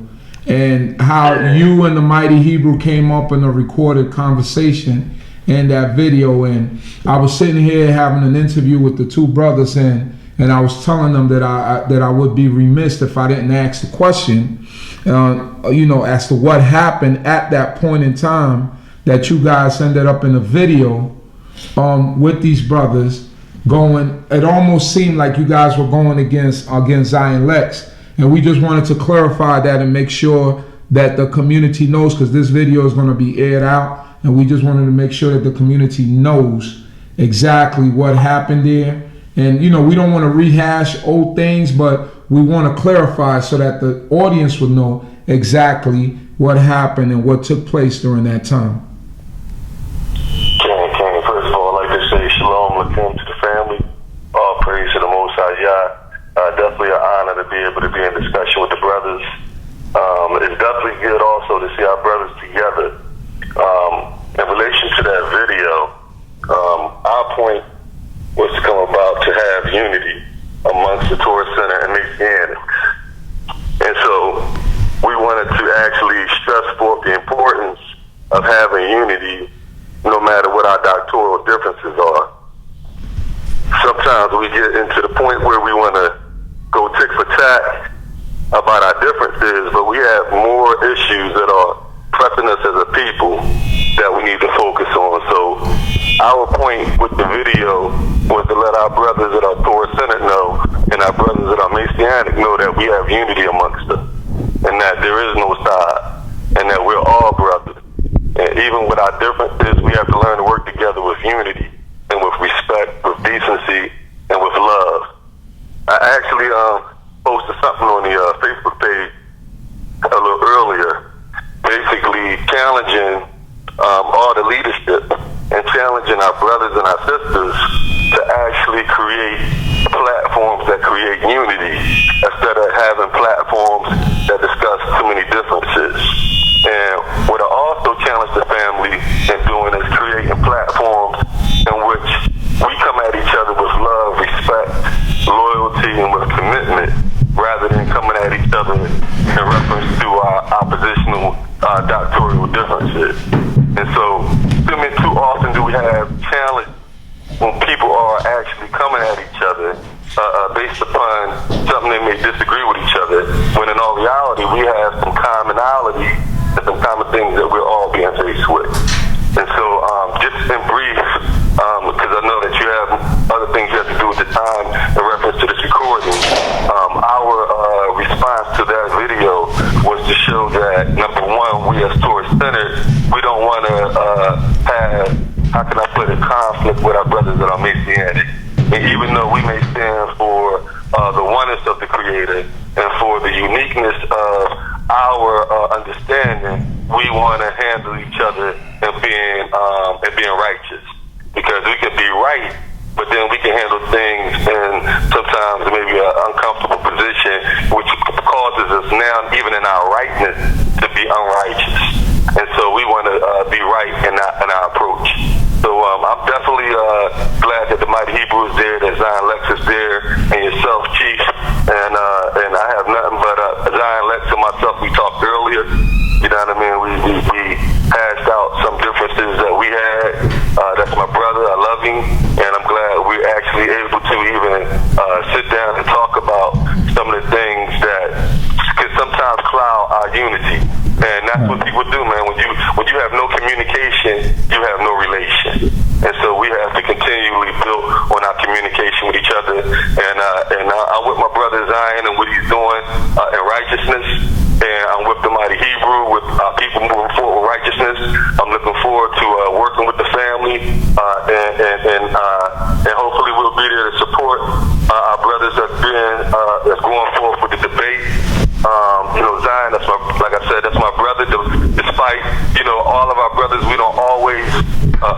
and how you and the Mighty Hebrew came up in a recorded conversation in that video. And I was sitting here having an interview with the two brothers, and I was telling them that I would be remiss if I didn't ask the question, as to what happened at that point in time that you guys ended up in a video with these brothers going. It almost seemed like you guys were going against Zion Lexx, and we just wanted to clarify that and make sure that the community knows, because this video is going to be aired out, and we just wanted to make sure that the community knows exactly what happened there. And we don't want to rehash old things, but we want to clarify so that the audience will know exactly what happened and what took place during that time. King, first of all, I'd like to say shalom lakum to the family. All praise to the Most High Yah. Definitely an honor to be able to be in discussion with the brothers. It's definitely good also to see our brothers together. In relation to that video, our point was to come about to have unity amongst the Torah Center and Messianics. And so we wanted to actually stress forth the importance of having unity no matter what our doctoral differences are. Sometimes we get into the point where we want to go tick for tack about our differences, but we have more issues that are pressing us as a people that we need to focus on. So our point with the video was to let our brothers that are Torah centered know, and our brothers that are Messianic know, that we have unity amongst us, and that there is no side, and that we're all brothers. And even with our differences, we have to learn to work together with unity and with respect, with decency, and with love. I actually posted something on the Facebook page a little earlier, basically challenging all the leadership and challenging our brothers and our sisters to actually create platforms that create unity instead of having platforms that discuss too many differences. And what I also challenge the family in doing is creating platforms in which we come at each other with love, respect, loyalty, and with commitment, rather than coming at each other in reference to our oppositional doctoral differences. And so, too often do we have challenge when people are actually coming at each other based upon something they may disagree with each other, when in all reality we have some commonality and some common things that we're all being faced with. And so, just in brief, because I know that you have other things you have to do at the time in reference to this recording, our response to that video was to show that, number one, we as Torah centered, we don't want to have, how can I put it, conflict with our brothers that are Messianic. And even though we may stand for the oneness of the Creator and for the uniqueness of our understanding, we want to handle each other and being righteous. Because we can be right, but then we can handle things in sometimes maybe an uncomfortable position, which causes us now, even in our rightness, to be unrighteous. And so we want to be right in our approach. So I'm definitely glad that the Mighty Hebrew is there, that Zion Lexx is there, and yourself, Chief. And I have nothing but Zion Lexx and myself. We talked earlier. You know what I mean? We hashed out some differences that we had. That's my brother. I love him, and I'm glad we're actually able to even sit down and talk about some of the things that can sometimes cloud our unity. And that's what people do, man. When you have no communication, you have no relation. And so we have to continually build on our communication with each other. And I'm with my brother Zion and what he's doing in righteousness. And I'm with the Mighty Hebrew, with people moving forward with righteousness. I'm looking forward to working with the family, and hopefully we'll be there to support our brothers that's going forward with the debate. Zion, like I said, that's my brother. Despite all of our brothers, we don't always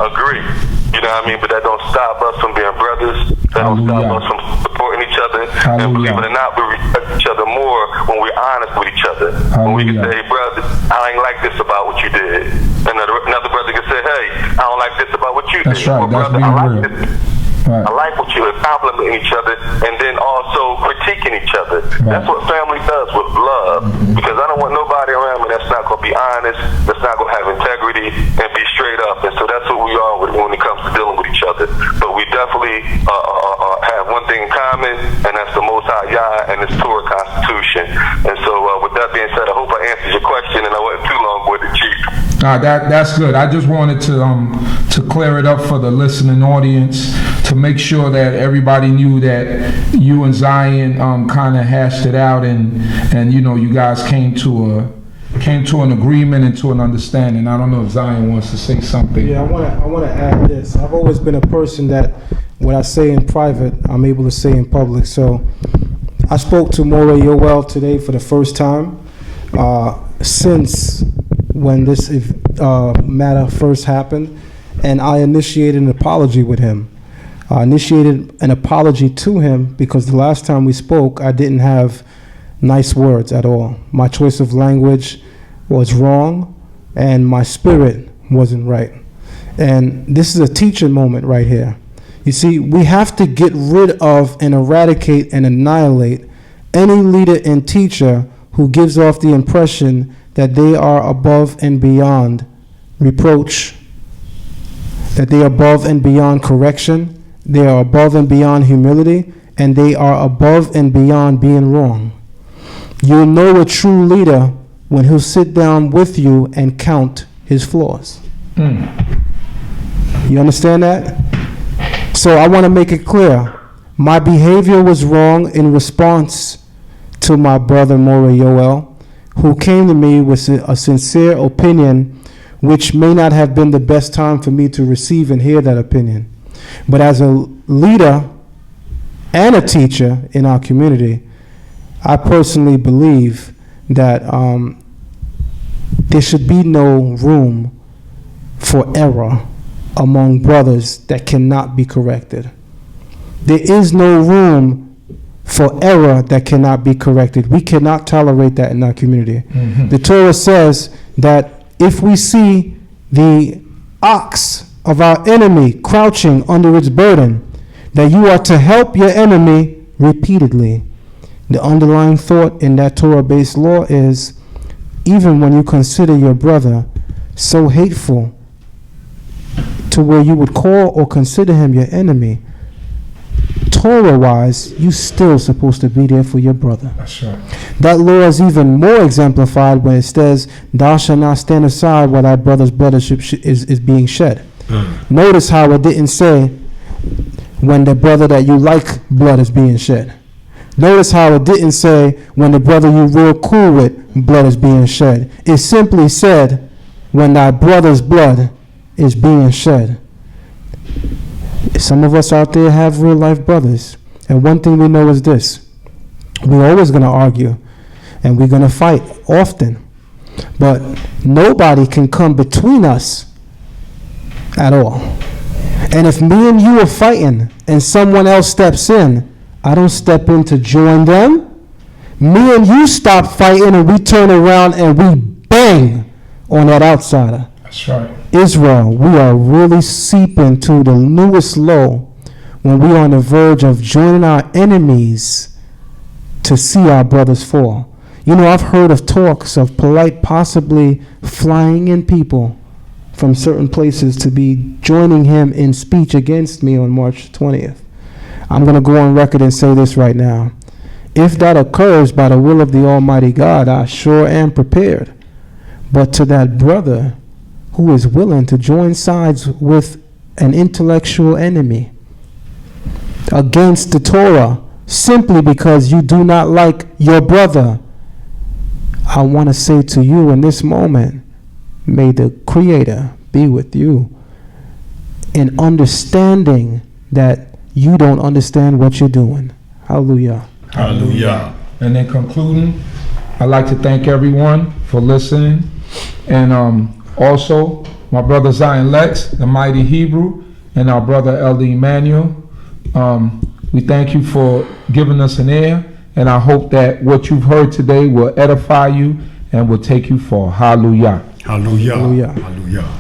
agree. You know what I mean? But that don't stop us from being brothers. That don't stop us from supporting each other. Hallelujah. And believe it or not, we respect each other more when we're honest with each other. Hallelujah. When we can say, hey, brother, I ain't like this about what you did. And another brother can say, hey, I don't like this about what you did. That's right. Well, That's brother, being I like real. this. Right. I like what you're complimenting each other and then also critiquing each other. Right. That's what family does with love, because I don't want nobody around me that's not going to be honest, that's not going to have integrity and be straight up. And so that's what we are when it comes to dealing with each other. But we definitely have one thing in common, and that's the Most High Yah and His Torah Constitution. And so with that being said, I hope I answered your question and I wasn't too long with it, Chief. That's good. I just wanted to clear it up for the listening audience, to make sure that everybody knew that you and Zion kind of hashed it out, and you know, you guys came to an agreement and to an understanding. I don't know if Zion wants to say something. Yeah, I want to add this. I've always been a person that what I say in private, I'm able to say in public. So I spoke to More Yoel today for the first time since when this matter first happened, and I initiated an apology with him. I initiated an apology to him because the last time we spoke, I didn't have nice words at all. My choice of language was wrong, and my spirit wasn't right. And this is a teaching moment right here. You see, we have to get rid of and eradicate and annihilate any leader and teacher who gives off the impression that they are above and beyond reproach, that they are above and beyond correction, they are above and beyond humility, and they are above and beyond being wrong. You'll know a true leader when he'll sit down with you and count his flaws. You understand that? So I want to make it clear. My behavior was wrong in response to my brother More Yoel, who came to me with a sincere opinion, which may not have been the best time for me to receive and hear that opinion. But as a leader and a teacher in our community, I personally believe that there should be no room for error among brothers that cannot be corrected. There is no room for error that cannot be corrected. We cannot tolerate that in our community. The Torah says that if we see the ox of our enemy crouching under its burden, that you are to help your enemy repeatedly. The underlying thought in that Torah-based law is, even when you consider your brother so hateful to where you would call or consider him your enemy, Torah-wise, you still supposed to be there for your brother. That's right. That law is even more exemplified when it says, "Thou shalt not stand aside while thy brother's blood is being shed." Notice how it didn't say when the brother that you like blood is being shed. Notice how it didn't say when the brother you real cool with blood is being shed. It simply said when thy brother's blood is being shed. Some of us out there have real life brothers, and one thing we know is this: we're always going to argue and we're going to fight often, but nobody can come between us at all. And if me and you are fighting and someone else steps in, I don't step in to join them. Me and you stop fighting and we turn around and we bang on that outsider. That's right. Israel, we are really seeping to the newest low when we are on the verge of joining our enemies to see our brothers fall. You know, I've heard of talks of Polite possibly flying in people from certain places to be joining him in speech against me on March 20th. I'm going to go on record and say this right now. If that occurs by the will of the Almighty God, I sure am prepared. But to that brother who is willing to join sides with an intellectual enemy against the Torah simply because you do not like your brother, I want to say to you in this moment, may the Creator be with you in understanding that you don't understand what you're doing. Hallelujah. Hallelujah. And in concluding, I'd like to thank everyone for listening. And also, my brother Zion Lexx, the Mighty Hebrew, and our brother Elder Emmanuel. We thank you for giving us an ear, and I hope that what you've heard today will edify you and will take you far. Hallelujah. Hallelujah. Hallelujah. Hallelujah.